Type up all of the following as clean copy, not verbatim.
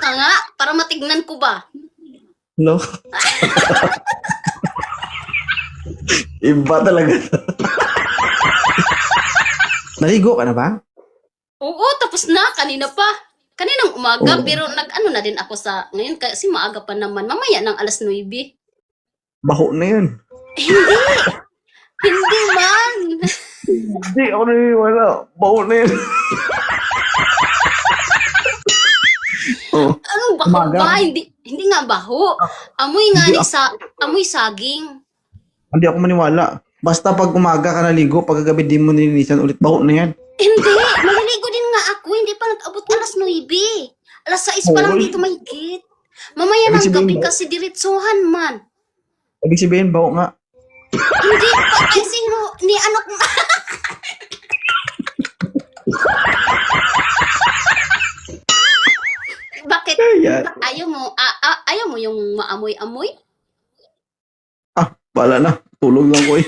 ka nga, para matignan ko ba? No? Iba talaga. Naligo ka na ba? Oo, tapos na, kanina pa. Kaninang umaga, pero nag-ano na din ako sa, ngayon kasi maaga pa naman, mamaya ng alas 9. Baho na yun. Hindi man. Hindi ako naniniwala. Baho na yun. Oh, Anong baho umaga. ba? Hindi nga baho. Amoy nga Hindi ni amoy saging. hindi ako maniwala. Basta pag umaga ka naligo, pagkagabi di mo nilinisan ulit, baho na yan. Hindi, maliligo din nga ako, hindi pa nag-abot ng alas 9. Alas 6 pa lang Hoy. dito mahigit. Mamaya Ibig ng sabihin gabi ba? kasi diretsuhan man. Ibig sabihin, baho nga. Hindi pa, ay sino, ni ano Bakit? Ayan. Ayaw mo yung maamoy-amoy? Ah, bala na. Tulog lang ko eh.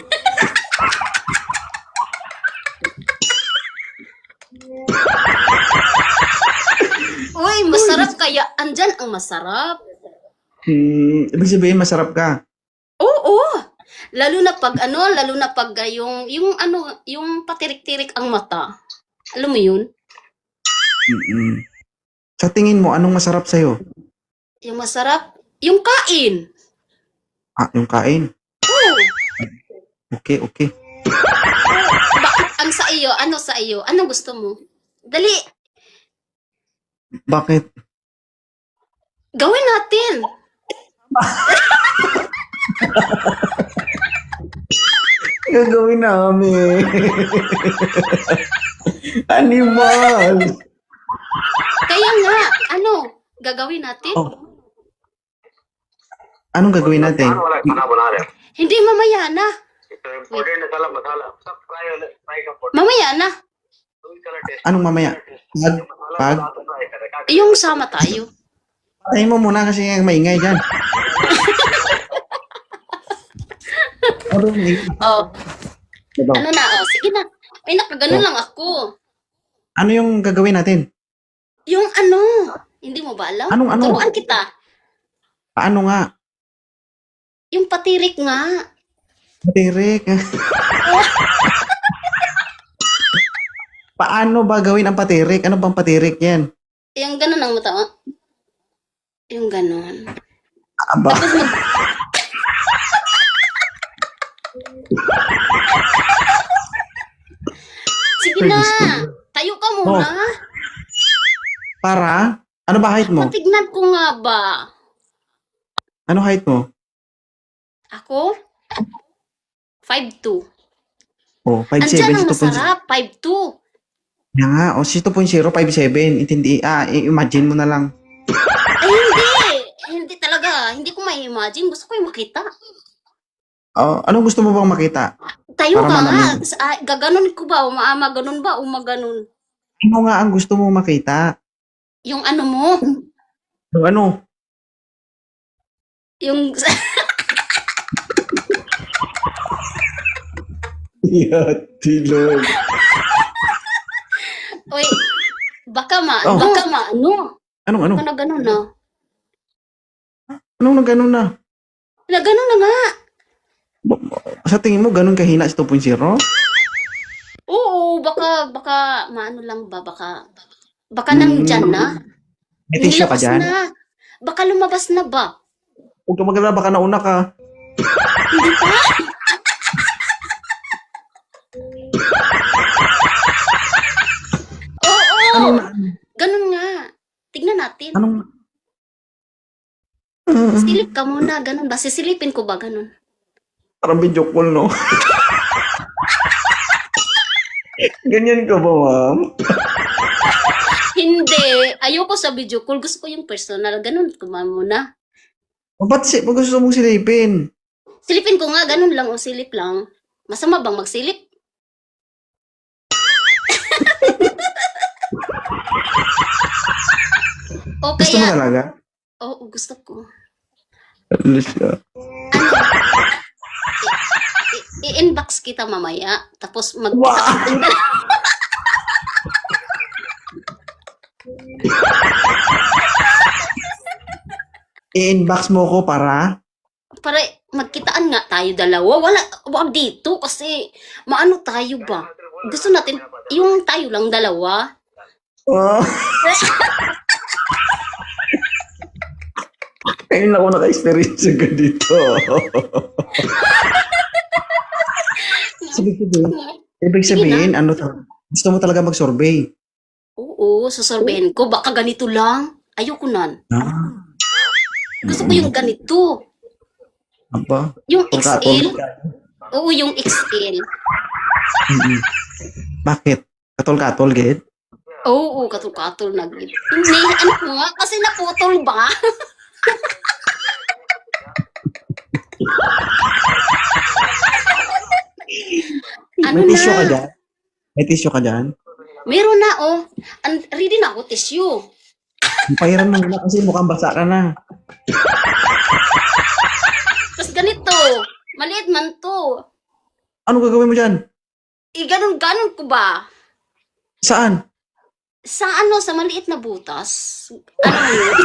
Uy, masarap kaya. Andyan ang masarap. Ibig sabihin, masarap ka. Oo. Lalo na pag yung patirik-tirik ang mata. Alam mo yun? Mm-mm. Sa tingin mo, anong masarap sa'yo? Yung masarap, yung kain. Ah, yung kain. Oo. Okay, okay. Bakit ang sa iyo? Ano sa iyo? Anong gusto mo? Dali, Bakit? gawin natin. Gagawin namin. Animal. Kaya nga, gagawin natin? Oh. Anong gagawin natin? Hindi, mamaya na. Mamaya na. Anong mamaya? Pag? Yung sama tayo. Tayo mo muna kasi maingay dyan. Oh, ano na? Oh, sige na. Ay, nakagano lang ako. Ano yung gagawin natin? Yung ano, hindi mo ba alam? Anong ano? Turuan kita. Paano nga? Yung patirik nga. Patirik. Paano ba gawin ang patirik? Ano bang patirik yan? Yung gano'n ang mata. Oh. Yung gano'n. Aba, Tapos sige na. Tayo ka muna. para? Ano ba height mo? Matignan ko nga ba? Ano height mo? Ako? 5'2". Oh, 5'7", Andyan ang 2.0. masarap. 5'2". Yan nga, o si 2.0, 5'7". Intindi, imagine mo na lang. Ay, hindi. Hindi talaga. Hindi ko ma-imagine. Gusto ko yung makita. Anong gusto mo bang makita? Tayo Para ka nga. malaman. Gaganon ko ba? Maganon ba? Umaganon. Ano nga ang gusto mo makita? Yung ano mo? Yung ano? Yung... Tilog. Uy, baka Oh. ano? Anong ano? Baka na ganon na. Anong nagano na? Na ganon na nga. Sa tingin mo, ganun kahina si 2.0? Oo, baka maano lang ba? Baka nandyan na. May tissue ka Nilabas dyan? na. Baka lumabas na ba? Huwag ka mag-alala, baka nauna ka. Hindi pa? Oo, Anong na? ganun nga. Tignan natin. Anong? Silip ka muna, ganun ba? Sisilipin ko ba, ganun? Parang video call, no? Ganyan ka ba, ma'am? Hindi. Ayoko sa video call. Gusto ko yung personal. Ganun ko muna. Ba't gusto mong silipin? Silipin ko nga, ganun lang o silip lang. Masama bang magsilip? O Gusto mo kaya, talaga? oo, gusto ko. Alis ka. I-inbox kita mamaya, tapos Wow! I-inbox mo ko para Para magkitaan nga tayo dalawa. Wag dito kasi maano tayo ba? Gusto natin yung tayo lang dalawa. oh, ngayon ako naka-experience ka dito. Ibig sabihin, ano to? Gusto mo talaga mag-survey? Oo, sasorbehin ko. Baka ganito lang. Ayoko nan. Ah, Gusto ko yung ganito. aba. Yung Katol. XL. Oo, yung XL. Mm-mm. Bakit? Katol-katol, gid? Oo, katul-katul na gid. Hindi, ano ko nga, kasi naputol ba? Ano May tissue ka na? dyan? May tissue ka dyan? Meron na, oh. Ready na ako, tissue. Pahiram mo na kasi mukhang basa ka na. Tapos ganito, maliit man to. Ano gagawin mo dyan? Ganon ko ba? Saan? Sa ano, sa maliit na butas. Ano yun?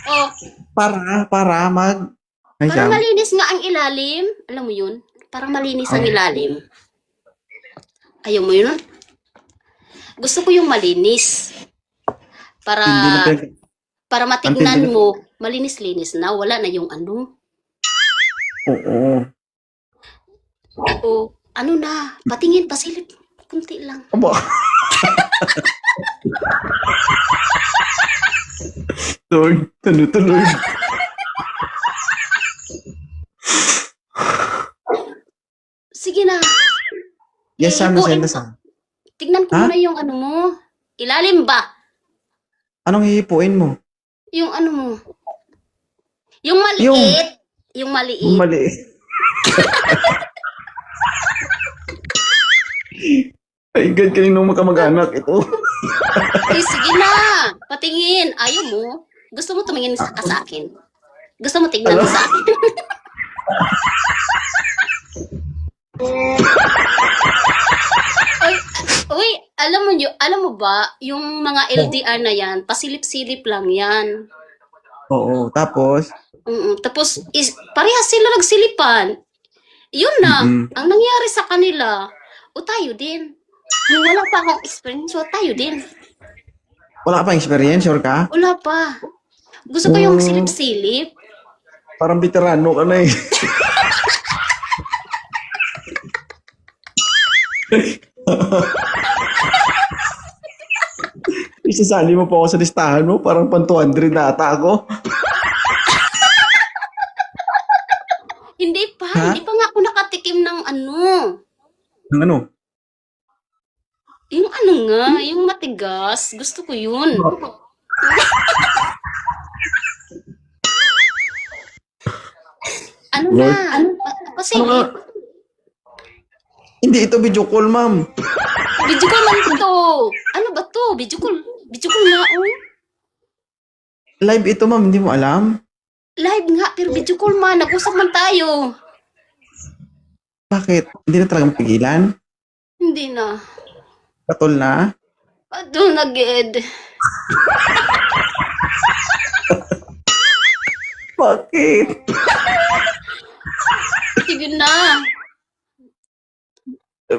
Oh, Para mag... Ay, parang Sam. malinis nga ang ilalim. Alam mo yun? Parang malinis ang ilalim. Ayaw mo yun? Gusto ko yung malinis. Para Hindi na pinag... para matignan Antindi na- mo, malinis-linis na. Wala na yung ano. Oo. O, ano na, patingin, pasilip. Kunti lang. Aba. Lord, tuloy. Sige na. Yes, Sam, Iipuin nasenda ko. Sam. Tignan ko Ha? muna yung ano mo. Ilalim ba? Anong hihipuin mo? Yung ano mo. Yung maliit. Yung maliit. Mali. Ay, God, kaninong makamag-anak ito. Eh, sige na. Patingin. Ayaw mo. Gusto mo tumingin ka sa akin. Gusto mo tignan mo sa akin. Uy, uy, alam mo ba, yung mga LDR na yan, pasilip-silip lang yan. Oo, tapos, Tapos, parehas sila nagsilipan. Yun na, ang nangyari sa kanila. O tayo din. Yung wala pa akong experience, o tayo din. wala ka pang experience, sure ka? Wala pa. Gusto ko yung silip-silip. Parang veterano ka na eh. Isasali mo pa ako sa listahan mo, parang pan 200 na ata ako. Ha? Hindi pa nga ako nakatikim ng ano. Ang ano? Yung ano nga, yung matigas. Gusto ko yun. Ano na? Kasi, Ano nga? Hindi ito video call, ma'am. video call man to. Ano ba to? Video call. Video call nga, oh. Live ito, ma'am. Hindi mo alam? Live nga, pero video call man. Nag-usap man tayo. Bakit? Hindi na talaga mapigilan? Hindi na. Katol na? Ato na, Ged. Bakit? Sige na.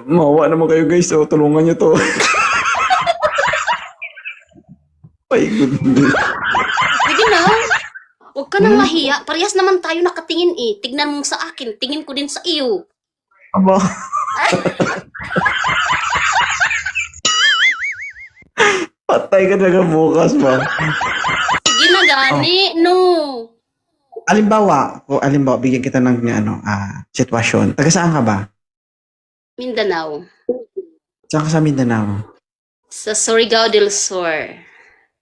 Mawa naman kayo guys, so tulungan nyo to. My goodness. Sige na. Huwag ka nang mahiya. Parehas naman tayo nakatingin eh. Tignan mo sa akin. Tingin ko din sa iyo. Aba. Patay ka na bukas, ma'am. Sige na, gani. No. Alimbawa, bigyan kita ng sitwasyon. Taga saan ka ba? Mindanao. Saan ka sa Mindanao? Sa Surigao del Sur.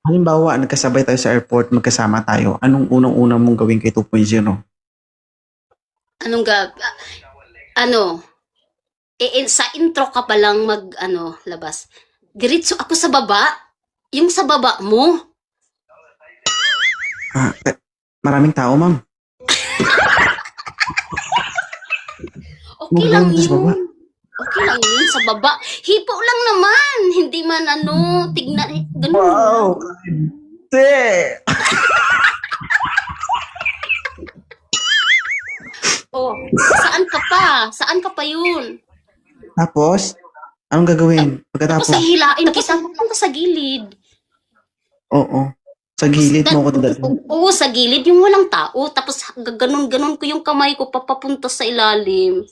Halimbawa, nagkasabay tayo sa airport, magkasama tayo. Anong unang-unang mong gawin kay 2.0? Anong sa intro ka pa lang labas. Diretso ako sa baba. Yung sa baba mo. Maraming tao, ma'am. Okay lang Sa baba. yun. Okay Okay lang yun sa baba. Hipo lang naman. Hindi man ano, tignan. Ganun. Wow! Hindi! Oh, saan ka pa? Saan ka pa yun? Tapos, anong gagawin? Tapos Pagkatapos, sa hilain kita ka sa gilid. oo. Sa gilid mo ko dadalhin. Oo, sa gilid yung walang tao. Tapos ganon-ganon ko yung kamay ko papapunta sa ilalim.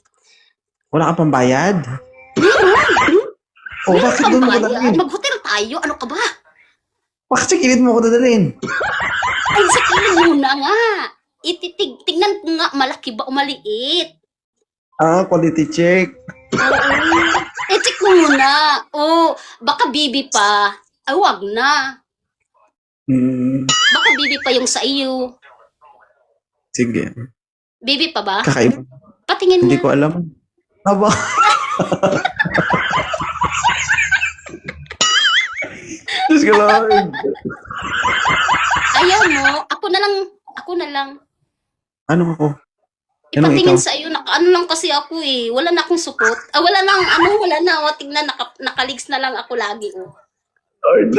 Wala ka pang bayad? O, bakit doon mo ko dadalhin? Mag-hotel tayo. Ano ka ba? Bakit sa gilid mo ko dadalhin? Ay, sa gilid muna nga. Tignan ko nga, malaki ba o maliit. Ah, quality check. Oo. Check mo muna. Oh, baka bibi pa. Ay, wag na. Baka bibi pa yung sa iyo. Sige. Bibi pa ba? Kakaiba. Patingin Hindi nga. ko alam. Aba. Diyos ko lang. Ayaw mo. Ako na lang. Ano ako? Anong Ipatingin ikaw? sa iyo, ano lang kasi ako eh. Wala na akong support. Wala na. Tingnan, nakaligs na lang ako lagi. Oh. Lord.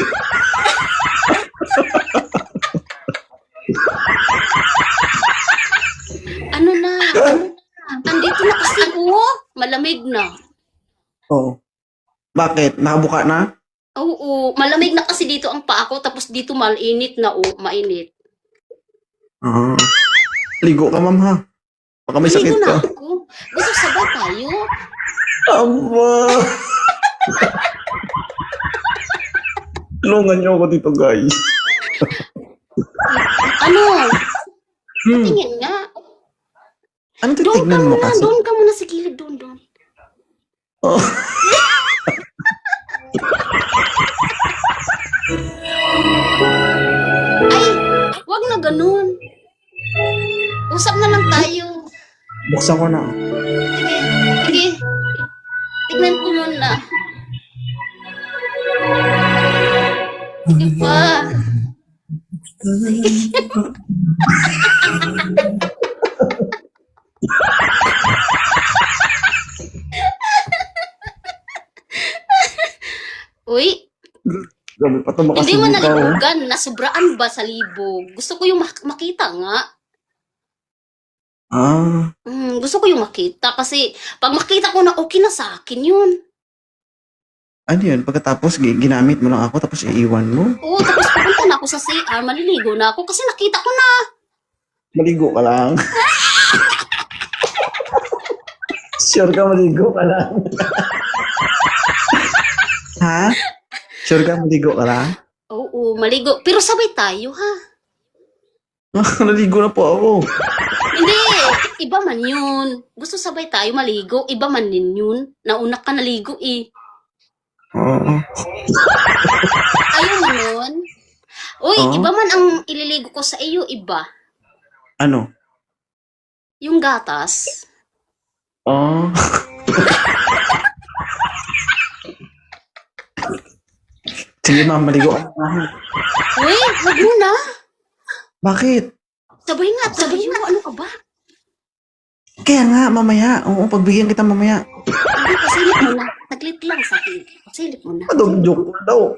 Ano na? Andito na kasi ako. Malamig na. Oo. Bakit? Nakabuka na? Oo, malamig na kasi dito ang paa ko. Tapos dito mainit na. Oh, mainit. Ah. Ligo ka, ma'am, ha? Baka may sakit Maligo na ka. ako. Gusto sabay tayo? Aba. Tulungan niyo ako dito, guys. Ano? Hmm. Tingin nga. Ano Doon ka titignan mo muna. kasi? Doon ka muna sa gilid. Doon. Oh. Ay, wag na ganun. Usap na lang tayo. Buksan ko na. Sige. Tignan ko muna. Sige pa. Uy, Grabe pa ito hindi mo makasubukan. nalibugan. Nasubraan ba sa libog? Gusto ko yung makita nga. Ah. Gusto ko yung makita kasi pag makita ko na okay na sa akin yun. Ano yun? Pagkatapos, ginamit mo lang ako tapos iiwan mo? Oo, tapos pupunta na ako sa CR, maliligo na ako kasi nakita ko na. Maligo ka lang. Sure ka maligo ka lang? Ha? Sure ka maligo ka lang? Oo, maligo. Pero sabay tayo ha. Naligo na po ako. Hindi, iba man yun. Gusto sabay tayo maligo, iba man din yun. Nauna ka naligo eh. Oo. Ayaw mo nun? Uy, Oo. iba man ang ililigo ko sa iyo, iba. Ano? Yung gatas. Oh. Sige ma'am, maligo ka na. Uy, wag mo na. Bakit? Sabay nga, ano ka ba? Kaya nga, mamaya. Oo, pagbigyan kita mamaya. Hindi, pasilip mo na. Taglit lang sa akin. Pasilip mo na. Joke daw.